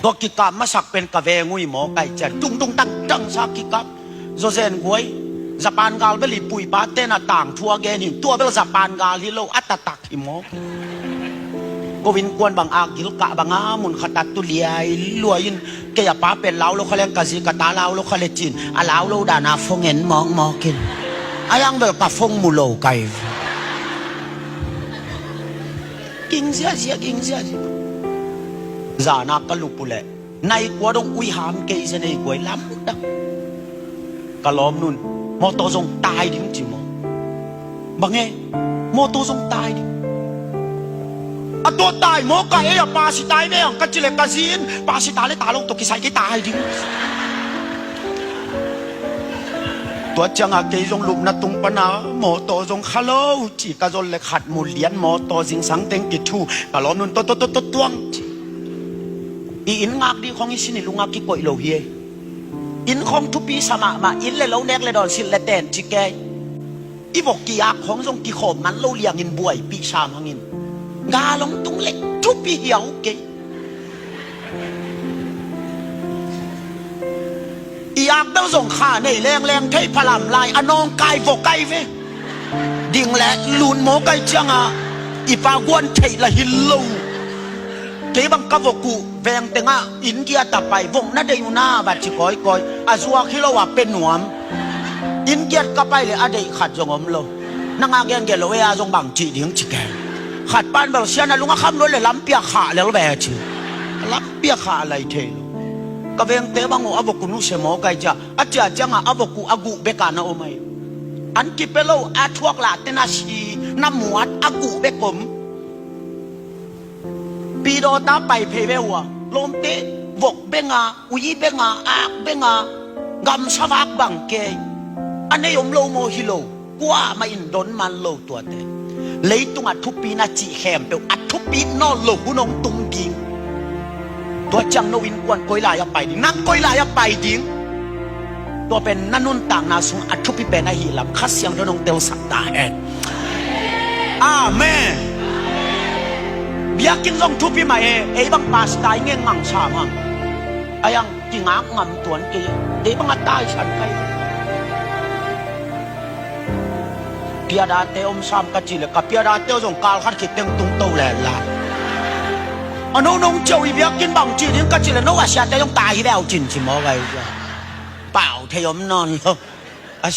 ตัวกิกามาสักเป็นกะเวงุยหมอไก่เจ็ดจุงตุงตังจังสักกิกาโซเซนกวยสปานกาลเบลีปุยปาเตน่าต่างทัวเกนิตัวเบลสปานกาลฮิโลอัตตักอิโมกวินกวนบางอากิลกะบางอามุนขตัดตุเลียลวยยินเกียป้าเป็นเล้าโลคาเลงกาซิกตาเล้าโลคาเลจินอาเล้าโลดานาฟงเงินมองกินอายังเบลกับฟงมุโลไก่กิงเสียกิงเสียจานักกลุปุเลในกวดงอุยหามเกยเสนกวยล้ำดักกะล้อมนุนมอโตทรงตายดิ้งจิมอบางไงมอโตทรงตายดิ้งอะตัวตายมอไก่อะปาสิตายเนี่ยกัจจิเลกาซินปาสิตายเลยตาลงตกกิใส่กิตายดิ้งตัวจังอาเกยทรงลุมนัดตุงปนามอโตทรงคาโลจีกะจนเลยขัดมูเลียนมอโตสิงสังเต็งกิทูกะล้อมนุนตัวงอินงักดีของอิสินิลุงงักกิโกยโลเฮียอินของทุปีสมามาอินเลยเราเนกเลยดอนสินเลยเต้นจิแกอีบอกกี่อักของทรงกี่ขมมันเราเลี้ยงอินบวยปีชามหังอินกาลงตุงเล็กทุปีเหี่ยวเกยอีอักต้องส่งข้าในแรงเทพลำลายอนองกายโฟกายเวดิ่งแหละลูนโมกายจังอ่ะอีปากวนเทละฮิลโลเกบังกะวกูแวงเตงะอินเกียตะไปวงนั่นเดยูนาบัดจิกอยอาซัวคิโลว่าเป็นหนวมอินเกียกะไปเลยอะเดขัดจงอมโลนังอาเกนเกลเวอาจงบังจีดิ้งจิแกขัดปานเบลเซียนะลุงอะคำล้วนเลยล้ำเปียขาเลยแวจิล้ำเปียขาอะไรเทลกะเวงเตบังโออะบกุนุเสมอกายจ้าอาจารย์จังอะบกุอากุเบกานะโอไมอันกิเปโลอาทวกลาเตนาชีน้ำหมวดอากุเบกมปีโดตาไปเพเวหัวลมเตวกเบงาอุยเบงาอากเบงากำสวักบังเกยอันนี้ยมโลโมฮิโลกว่ามาอินดนมันโลตัวเตเลยตุงอัดทุปีนาจีแคมเปลอัดทุปีนอโลกุนงตุงดิงตัวจังโนวินกวนกอยลายไปดิงนั่งกอยลายไปดิงตัวเป็นนันนุนต่างนาสุงอัดทุปีเป็นอาหิลับคัสยังนงเตลสัตตาเอ็ดอาเมนbiakin zong thupi mai e bang pas tai nge ngang sa mang ayang tingak ngam tuan ke e bang atai san kai piada te om sam ka chile ka piada te zong kal khat ki teng tung to le la ano nong chau i biakin bang chi ning ka chile no wa sia te zong tai beo chin chi mo gai pa the yom non lo a